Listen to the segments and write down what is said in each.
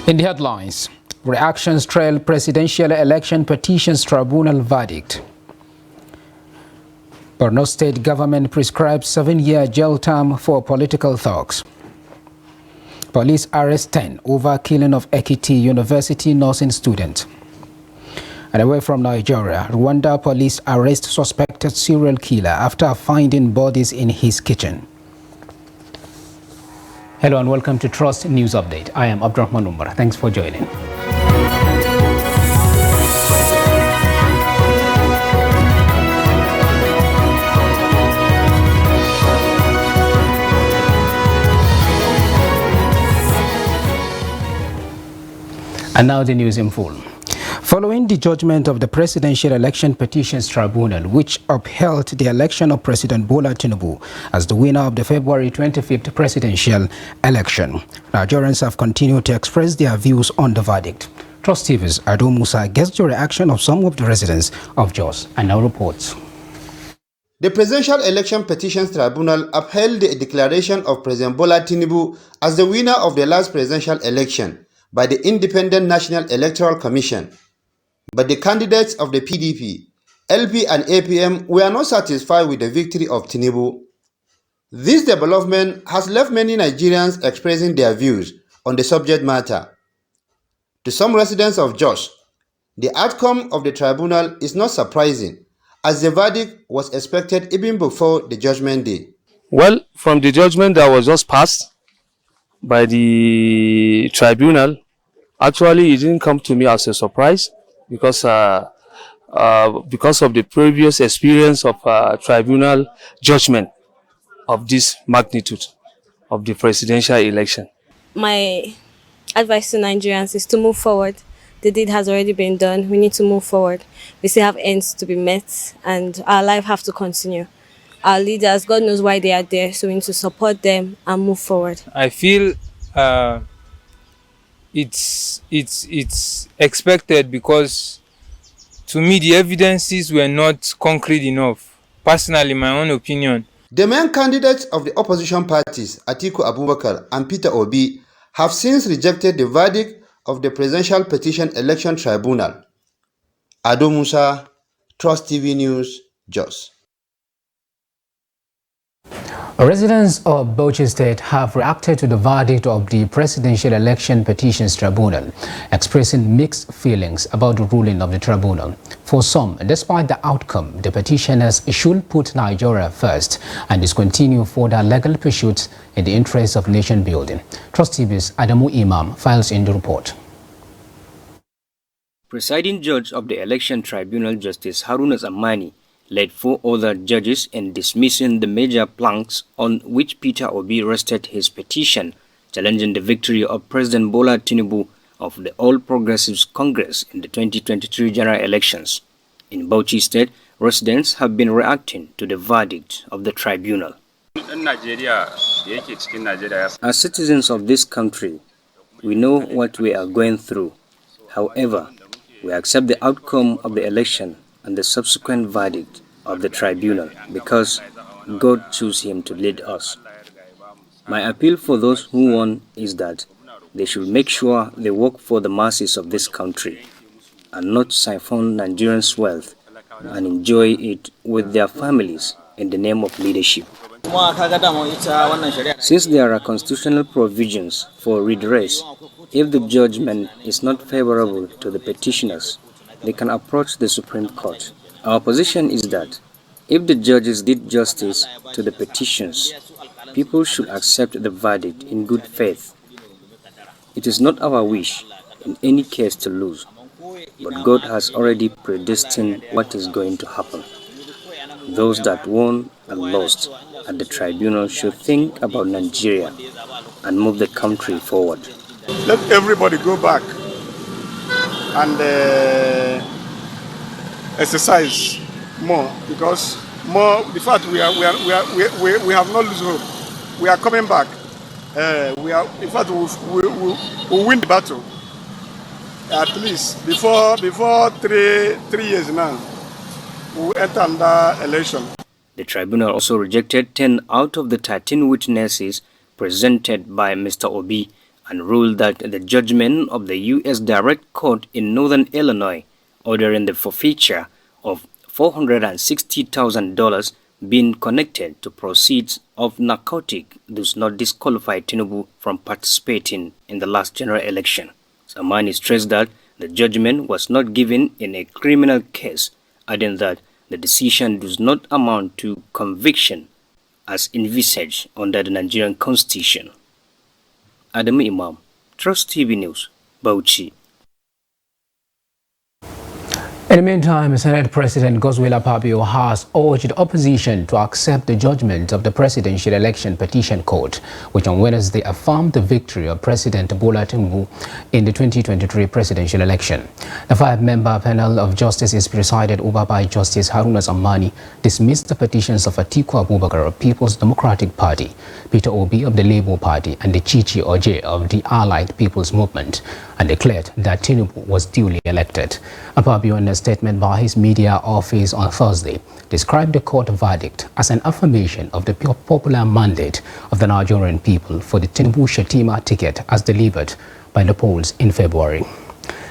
In the headlines, reactions trail presidential election petitions tribunal verdict. Borno State government prescribes 7-year jail term for political thugs. Police arrest 10 over killing of Ekiti University nursing student. And away from Nigeria, Rwanda police arrest suspected serial killer after finding bodies in his kitchen. Hello and welcome to Trust News Update. I am Abdurrahman Umar. Thanks for joining. And now the news in full. Following the judgment of the Presidential Election Petitions Tribunal, which upheld the election of President Bola Tinubu as the winner of the February 25th presidential election, Nigerians have continued to express their views on the verdict. Trust TV's Ado Musa gets the reaction of some of the residents of Jos and now reports. The Presidential Election Petitions Tribunal upheld the declaration of President Bola Tinubu as the winner of the last presidential election by the Independent National Electoral Commission. But the candidates of the PDP, LP and APM were not satisfied with the victory of Tinubu. This development has left many Nigerians expressing their views on the subject matter. To some residents of Jos, the outcome of the tribunal is not surprising, as the verdict was expected even before the judgment day. Well, from the judgment that was just passed by the tribunal, actually it didn't come to me as a surprise because of the previous experience of tribunal judgment of this magnitude of the presidential election. My advice to Nigerians is to move forward. The deed has already been done. We need to move forward. We still have ends to be met and our life have to continue. Our leaders, God knows why they are there, so we need to support them and move forward. I feel it's expected because to me the evidences were not concrete enough. Personally, my own opinion. The main candidates of the opposition parties, Atiku Abubakar and Peter Obi, have since rejected the verdict of the Presidential Petition Election Tribunal. Ado Musa, Trust TV News, Jos. Residents of Bauchi State have reacted to the verdict of the Presidential Election Petitions Tribunal, expressing mixed feelings about the ruling of the tribunal. For some, despite the outcome, the petitioners should put Nigeria first and discontinue further legal pursuits in the interest of nation building. Trust TV's Adamu Imam files in the report. Presiding judge of the Election Tribunal, Justice Haruna Zamani, led 4 other judges in dismissing the major planks on which Peter Obi rested his petition, challenging the victory of President Bola Tinubu of the All Progressives Congress in the 2023 general elections. In Bauchi State, residents have been reacting to the verdict of the tribunal. As citizens of this country, we know what we are going through. However, we accept the outcome of the election and the subsequent verdict of the tribunal because God chose him to lead us. My appeal for those who won is that they should make sure they work for the masses of this country and not siphon Nigerians' wealth and enjoy it with their families in the name of leadership. Since there are constitutional provisions for redress, if the judgment is not favorable to the petitioners, they can approach the Supreme Court. Our position is that if the judges did justice to the petitions, people should accept the verdict in good faith. It is not our wish in any case to lose, but God has already predestined what is going to happen. Those that won and lost at the tribunal should think about Nigeria and move the country forward. Let everybody go back and exercise more, because the fact we have not lost hope. We are coming back. In fact, we'll win the battle. At least before 3 years now, we'll enter under election. The tribunal also rejected 10 out of the 13 witnesses presented by Mr. Obi and ruled that the judgment of the U.S. Direct Court in Northern Illinois ordering the forfeiture of $460,000 being connected to proceeds of narcotic does not disqualify Tinubu from participating in the last general election. Samani stressed that the judgment was not given in a criminal case, adding that the decision does not amount to conviction as envisaged under the Nigerian Constitution. Adam Imam, Trust TV News, Bauchi. In the meantime, Senate President Godswill Akpabio has urged opposition to accept the judgment of the Presidential Election Petition Court, which on Wednesday affirmed the victory of President Bola Tinubu in the 2023 presidential election. The five-member panel of justices presided over by Justice Haruna Zammani dismissed the petitions of Atiku Abubakar of People's Democratic Party, Peter Obi of the Labour Party, and the Chichi Oje of the Allied People's Movement, and declared that Tinubu was duly elected. Akpabio, in a statement by his media office on Thursday, described the court verdict as an affirmation of the popular mandate of the Nigerian people for the Tinubu-Shettima ticket as delivered by the polls in February.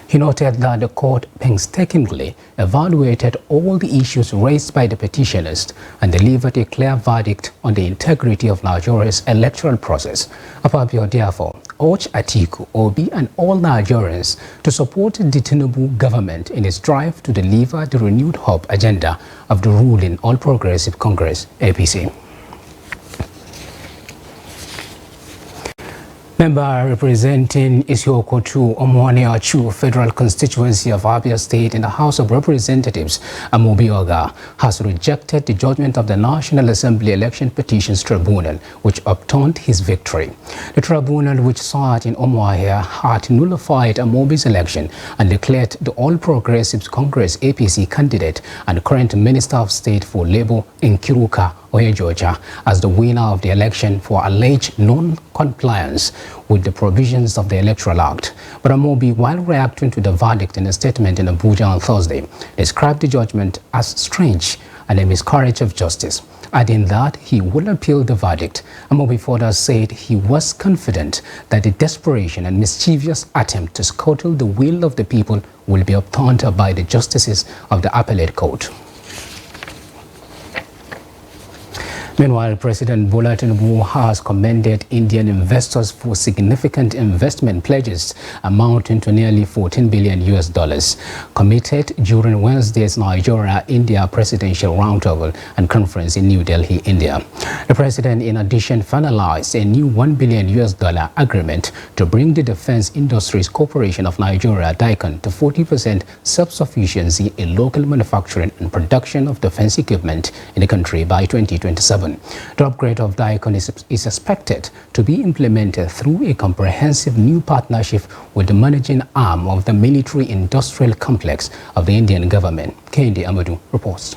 He noted that the court painstakingly evaluated all the issues raised by the petitioners and delivered a clear verdict on the integrity of Nigeria's electoral process. Akpabio therefore urged Atiku, Obi and all Nigerians to support the Tinubu government in its drive to deliver the renewed hope agenda of the ruling All Progressive Congress, APC. Member representing Isiokot-2 Omoani-Achu Federal Constituency of Abia State in the House of Representatives, Amobi Oga, has rejected the judgment of the National Assembly Election Petitions Tribunal, which upturned his victory. The tribunal, which sat in Umuahia, had nullified Amobi's election and declared the All Progressives Congress APC candidate and current Minister of State for Labour Nkiruka Oyejoja as the winner of the election for alleged non-compliance with the provisions of the Electoral Act. But Amobi, while reacting to the verdict in a statement in Abuja on Thursday, described the judgment as strange and a miscarriage of justice, adding that he will appeal the verdict. Amobi further said he was confident that the desperation and mischievous attempt to scuttle the will of the people will be upturned by the justices of the appellate court. Meanwhile, President Bola Tinubu has commended Indian investors for significant investment pledges amounting to nearly $14 billion committed during Wednesday's Nigeria-India Presidential Roundtable and Conference in New Delhi, India. The president, in addition, finalized a new $1 billion agreement to bring the Defense Industries Corporation of Nigeria, DICON, to 40% self-sufficiency in local manufacturing and production of defense equipment in the country by 2027. The upgrade of DICON is expected to be implemented through a comprehensive new partnership with the managing arm of the military-industrial complex of the Indian government. Kendi Amadou reports.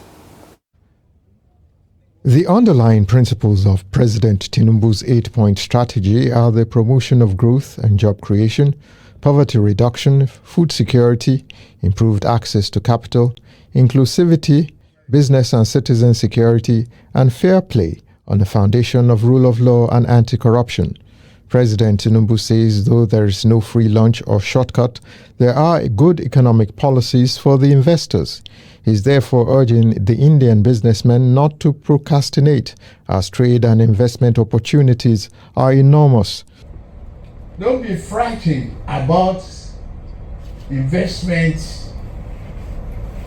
The underlying principles of President Tinubu's 8-point strategy are the promotion of growth and job creation, poverty reduction, food security, improved access to capital, inclusivity, business and citizen security, and fair play on the foundation of rule of law and anti-corruption. President Tinubu says though there is no free lunch or shortcut, there are good economic policies for the investors. He is therefore urging the Indian businessmen not to procrastinate, as trade and investment opportunities are enormous. Don't be frightened about investments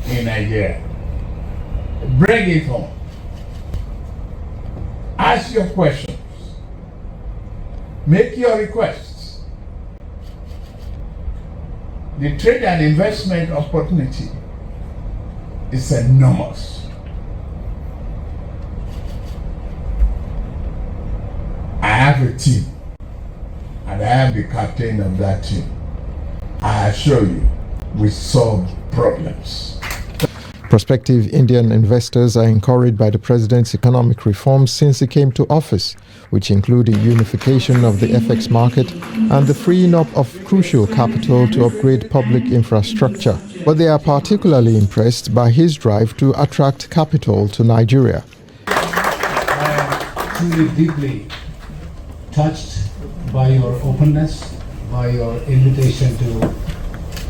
in Nigeria. Bring it home. Ask your questions. Make your requests. The trade and investment opportunity is enormous. I have a team, and I am the captain of that team. I assure you, we solve problems. Prospective Indian investors are encouraged by the president's economic reforms since he came to office, which included unification of the FX market and the freeing up of crucial capital to upgrade public infrastructure. But they are particularly impressed by his drive to attract capital to Nigeria. I am truly deeply touched by your openness by your invitation to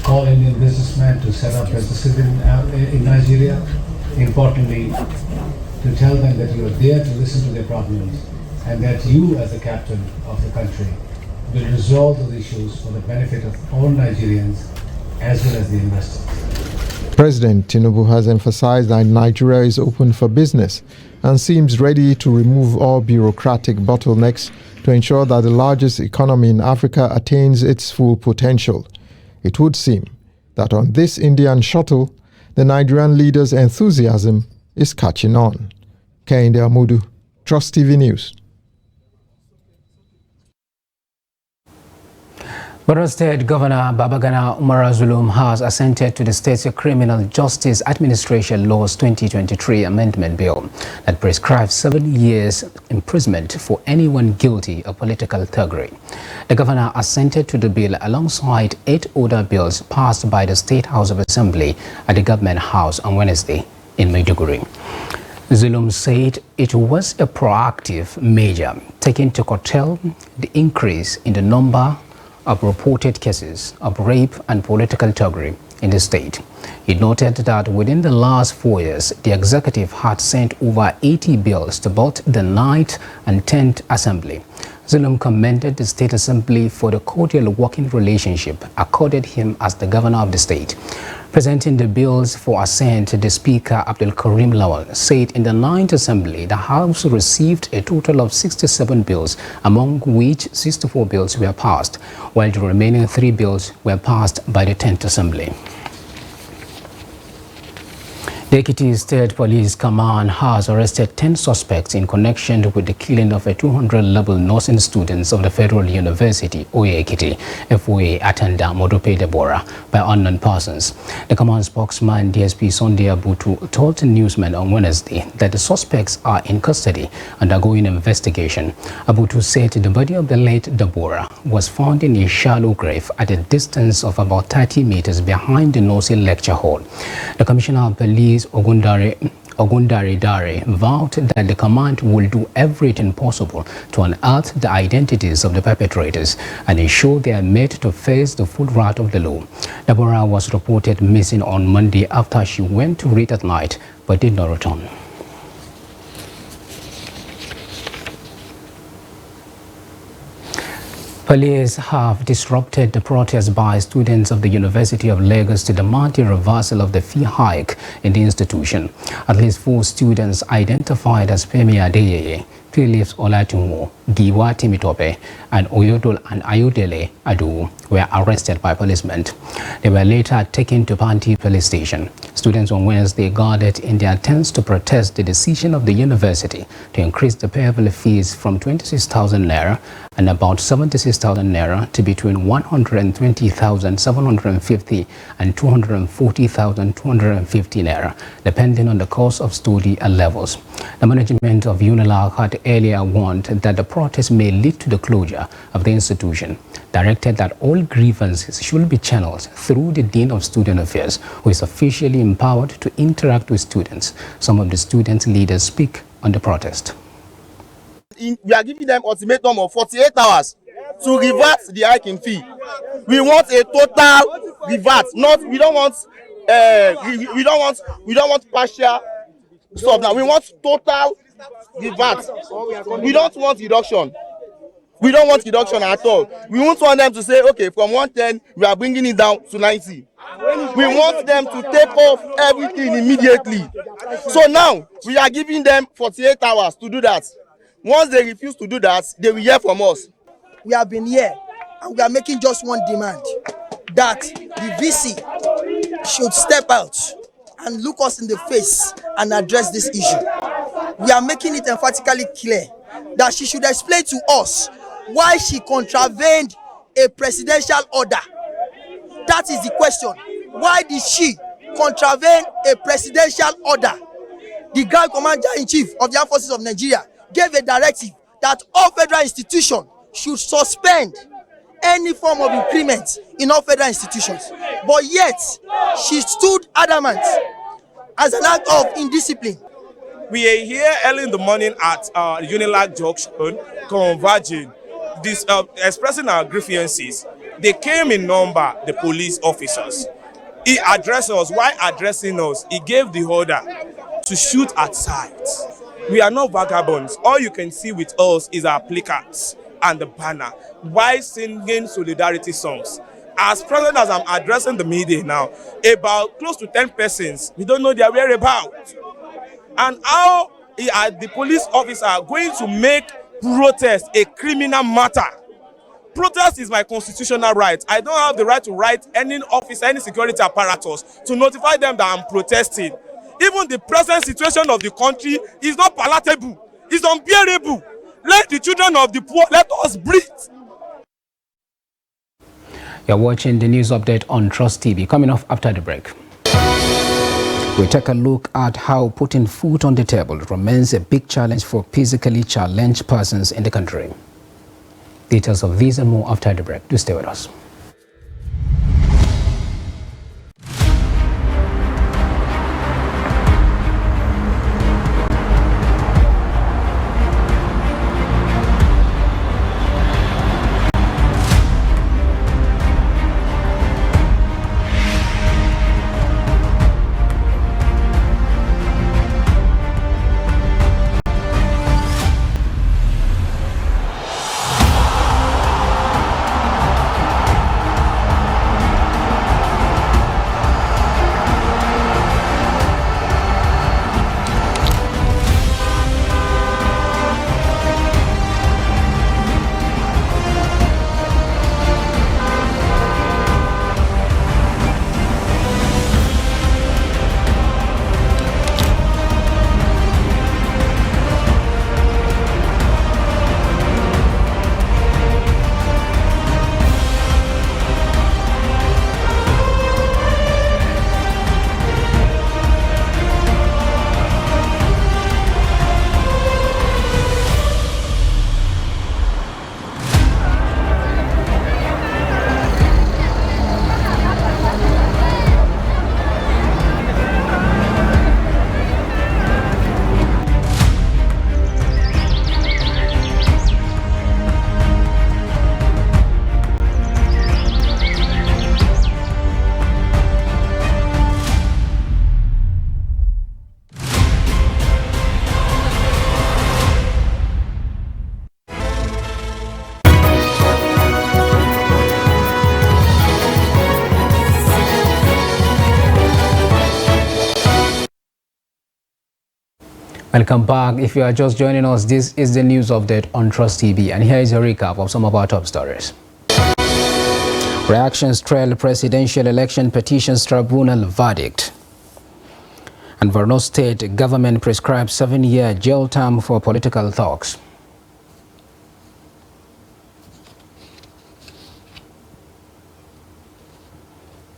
call Indian businessmen to set up as a citizen in Nigeria. Importantly, to tell them that you are there to listen to their problems and that you, as the captain of the country, will resolve those issues for the benefit of all Nigerians as well as the investors. President Tinubu has emphasized that Nigeria is open for business and seems ready to remove all bureaucratic bottlenecks to ensure that the largest economy in Africa attains its full potential. It would seem that on this Indian shuttle, the Nigerian leader's enthusiasm is catching on. Kehinde Amudu, Trust TV News. Borno State Governor Babagana Umar Zulum has assented to the state's Criminal Justice Administration Laws 2023 Amendment Bill that prescribes 7 years imprisonment for anyone guilty of political thuggery. The governor assented to the bill alongside 8 other bills passed by the State House of Assembly at the Government House on Wednesday in Maiduguri. Zulum said it was a proactive measure taken to curtail the increase in the number of reported cases of rape and political thuggery in the state. He noted that within the last 4 years, the executive had sent over 80 bills to both the 9th and 10th Assembly. Zulum commended the State Assembly for the cordial working relationship accorded him as the governor of the state. Presenting the bills for assent, the Speaker Abdul Karim Lawal said in the 9th Assembly, the House received a total of 67 bills, among which 64 bills were passed, while the remaining 3 bills were passed by the 10th Assembly. The Ekiti State Police Command has arrested 10 suspects in connection with the killing of a 200-level nursing student of the Federal University, Oye Ekiti, FOA Atanda Modope Deborah, by unknown persons. The command spokesman, DSP Sunday Abutu, told the newsmen on Wednesday that the suspects are in custody undergoing investigation. Abutu said the body of the late Deborah was found in a shallow grave at a distance of about 30 meters behind the nursing lecture hall. The Commissioner of Police Ogundare Dare vowed that the command will do everything possible to unearth the identities of the perpetrators and ensure they are made to face the full wrath of the law. Deborah was reported missing on Monday after she went to read at night but did not return. Police have disrupted the protest by students of the University of Lagos to demand the reversal of the fee hike in the institution. At least 4 students identified as Femi Adeyeye, Philips Olatunwo, Giwa Timitope, and Ayodele Adu were arrested by policemen. They were later taken to Panti police station. Students on Wednesday gathered in their tents to protest the decision of the university to increase the payable fees from 26,000 naira and about 76,000 naira to between 120,750 and 240,250 naira, depending on the course of study and levels. The management of UNILAG had earlier warned that the protest may lead to the closure of the institution, directed that all grievances should be channeled through the Dean of Student Affairs, who is officially empowered to interact with students. Some of the student leaders speak on the protest. We are giving them ultimatum of 48 hours to revert the hike in fee. We want a total revert. We don't want partial stuff now. We want total revert. We don't want reduction. We don't want reduction at all. We won't want them to say, okay, from 110 we are bringing it down to 90. We want them to take off everything immediately. So now we are giving them 48 hours to do that. Once they refuse to do that, they will hear from us. We have been here and we are making just one demand, that the VC should step out and look us in the face and address this issue. We are making it emphatically clear that she should explain to us why she contravened a presidential order. That is the question. Why did she contravene a presidential order? The Grand Commander-in-Chief of the Armed Forces of Nigeria gave a directive that all federal institutions should suspend any form of increment in all federal institutions. But yet, she stood adamant as an act of indiscipline. We are here early in the morning at UNILAG Junction, converging, expressing our grievances They came in number, the police officers. He addressed us. While addressing us, he gave the order to shoot at sight. We are not vagabonds. All you can see with us is our placards and the banner while singing solidarity songs. As present as I'm addressing the media now, about close to 10 persons, we don't know their whereabouts. And how the police officer are going to make protest a criminal matter. Protest is my constitutional right. I don't have the right to write any officer, any security apparatus to notify them that I'm protesting. Even the present situation of the country is not palatable. It's unbearable. Let the children of the poor, let us breathe. You're watching the news update on Trust TV. Coming off after the break, we take a look at how putting food on the table remains a big challenge for physically challenged persons in the country. Details of these and more after the break. Do stay with us. Welcome back. If you are just joining us, this is the news update on Trust TV, and here is a recap of some of our top stories. Reactions trail presidential election petitions tribunal verdict. And Borno State government prescribes 7-year jail term for political thugs.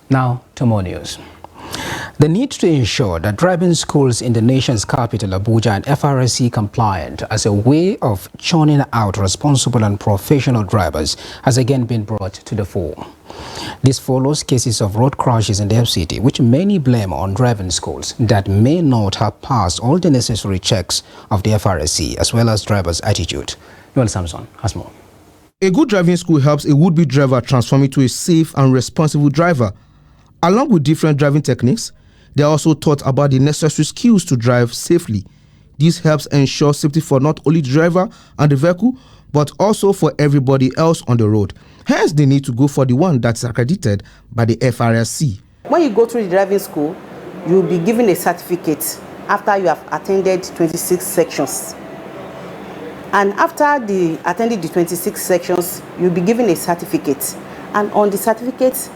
Now to more news. The need to ensure that driving schools in the nation's capital, Abuja, are FRSC compliant as a way of churning out responsible and professional drivers has again been brought to the fore. This follows cases of road crashes in the FCT, which many blame on driving schools that may not have passed all the necessary checks of the FRSC, as well as drivers' attitude. Noel Samson has more. A good driving school helps a would-be driver transform into a safe and responsible driver. Along with different driving techniques, they are also taught about the necessary skills to drive safely. This helps ensure safety for not only the driver and the vehicle, but also for everybody else on the road. Hence, they need to go for the one that's accredited by the FRSC. When you go through the driving school, you'll be given a certificate after you have attended 26 sections. And after attending the 26 sections, you'll be given a certificate. And on the certificate,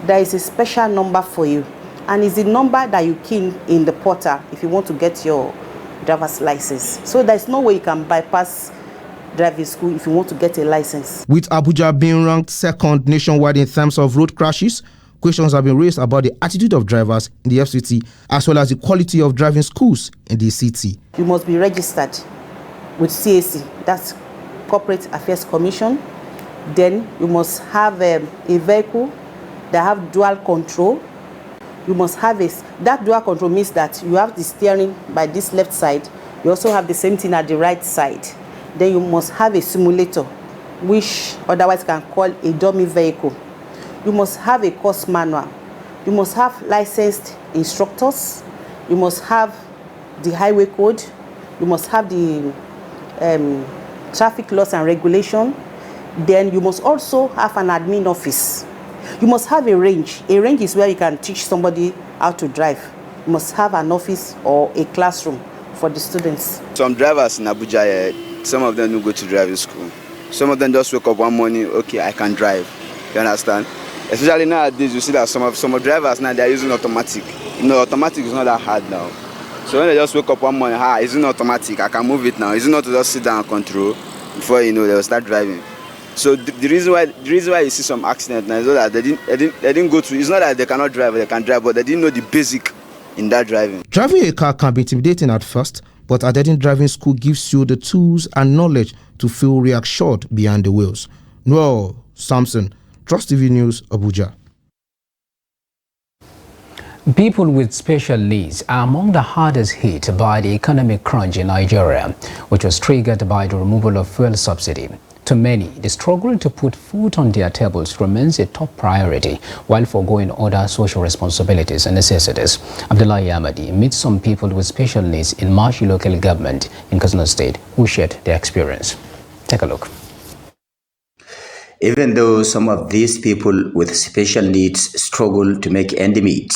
there is a special number for you. And it's the number that you key in the portal if you want to get your driver's license. So there's no way you can bypass driving school if you want to get a license. With Abuja being ranked second nationwide in terms of road crashes, questions have been raised about the attitude of drivers in the FCT, as well as the quality of driving schools in the city. You must be registered with CAC, that's Corporate Affairs Commission. Then you must have a vehicle that have dual control. You must have that dual control means that you have the steering by this left side. You also have the same thing at the right side. Then you must have a simulator, which otherwise can call a dummy vehicle. you must have a course manual. You must have licensed instructors. You must have the highway code. You must have the traffic laws and regulation. Then you must also have an admin office. You must have a range. A range is where you can teach somebody how to drive. You must have an office or a classroom for the students. Some drivers in Abuja, some of them don't go to driving school. Some of them just wake up one morning, okay, I can drive. You understand? Especially nowadays, you see that some drivers now, they're using automatic. You know, automatic is not that hard now. So when they just wake up one morning, it's in automatic, I can move it now. It's not to just sit down and control before you know they'll start driving. So the reason why you see some accidents now is that they didn't go through. It's not that they cannot drive, they can drive, but they didn't know the basic in that driving. Driving a car can be intimidating at first, but attending driving school gives you the tools and knowledge to feel reassured behind the wheels. Noel Samson, Trust TV News, Abuja. People with special needs are among the hardest hit by the economic crunch in Nigeria, which was triggered by the removal of fuel subsidy. To many, the struggle to put food on their tables remains a top priority while foregoing other social responsibilities and necessities. Abdullahi Ahmadi meets some people with special needs in Mashi local government in Katsina State who shared their experience. Take a look. Even though some of these people with special needs struggle to make ends meet,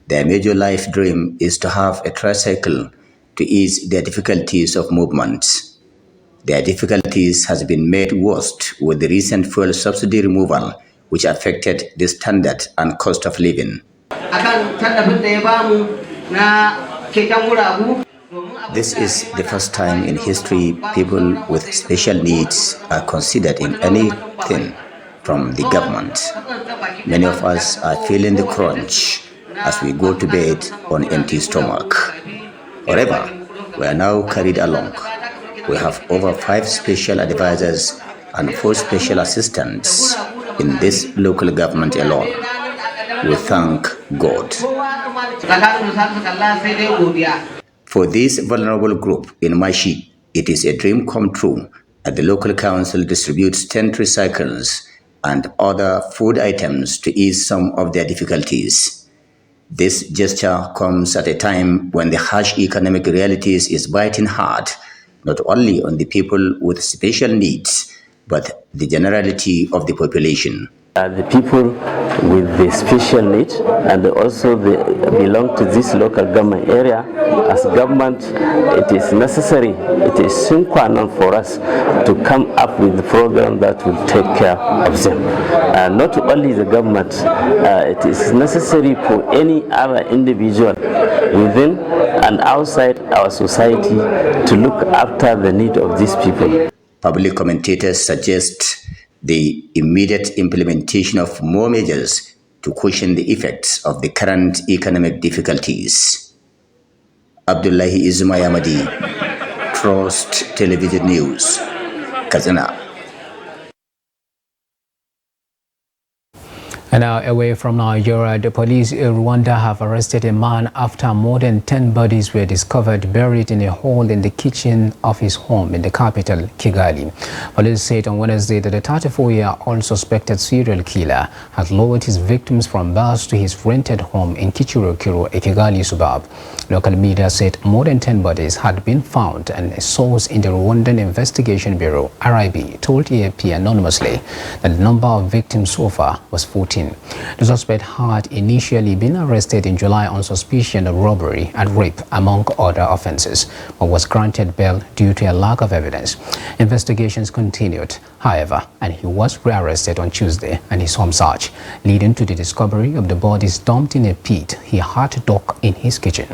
their major life dream is to have a tricycle to ease their difficulties of movement. Their difficulties has been made worse with the recent fuel subsidy removal, which affected the standard and cost of living. This is the first time in history people with special needs are considered in anything from the government. Many of us are feeling the crunch as we go to bed on empty stomach. However, we are now carried along. We have over 5 special advisors and 4 special assistants in this local government alone. We thank God. For this vulnerable group in Mashi, it is a dream come true that the local council distributes 10 tricycles and other food items to ease some of their difficulties. This gesture comes at a time when the harsh economic realities is biting hard, not only on the people with special needs, but the generality of the population. The people with the special needs and also they belong to this local government area. As government, it is necessary, it is sine qua non for us to come up with the program that will take care of them. Not only the government, it is necessary for any other individual within and outside our society to look after the need of these people. Public commentators suggest the immediate implementation of more measures to cushion the effects of the current economic difficulties. Abdullahi Izumayamadi, Trust Television News, Katsina. And now away from Nigeria, the police in Rwanda have arrested a man after more than 10 bodies were discovered buried in a hole in the kitchen of his home in the capital, Kigali. Police said on Wednesday that the 34-year-old suspected serial killer had lured his victims from bars to his rented home in Kichurukuru, a Kigali suburb. Local media said more than 10 bodies had been found, and a source in the Rwandan Investigation Bureau, RIB, told AFP anonymously that the number of victims so far was 14. The suspect had initially been arrested in July on suspicion of robbery and rape, among other offenses, but was granted bail due to a lack of evidence. Investigations continued, however, and he was rearrested on Tuesday and his home search, leading to the discovery of the bodies dumped in a pit he had dug in his kitchen.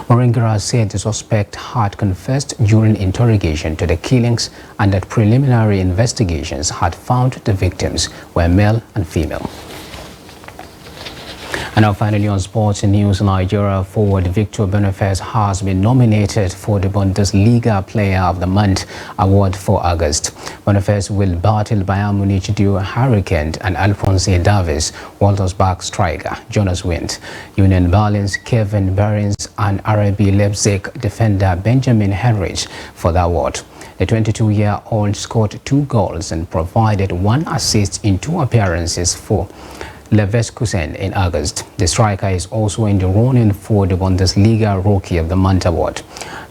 Moringara said the suspect had confessed during interrogation to the killings and that preliminary investigations had found the victims were male and female. And now finally on sports news, Nigeria forward Victor Boniface has been nominated for the Bundesliga Player of the Month award for August. Boniface will battle Bayern Munich duo Hurricane and Alphonse Davies, Wolfsburg striker Jonas Wind, Union Berlin's Kevin Behrens and RB Leipzig defender Benjamin Henrich for the award. The 22-year-old scored 2 goals and provided 1 assist in 2 appearances for Leverkusen in August. The striker is also in the running for the Bundesliga Rookie of the Month award.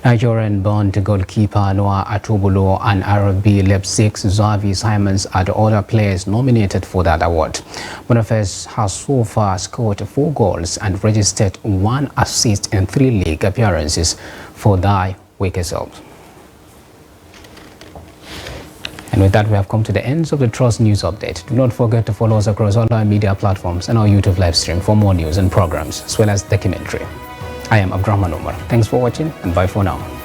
Nigerian-born goalkeeper Noah Atubulu and RB Leipzig's Xavi Simons are the other players nominated for that award. Boniface has so far scored 4 goals and registered 1 assist in 3 league appearances for thy weaker self. And with that, we have come to the end of the Trust News Update. Do not forget to follow us across all our media platforms and our YouTube live stream for more news and programs, as well as documentary. I am Abdurrahman Omar. Thanks for watching and bye for now.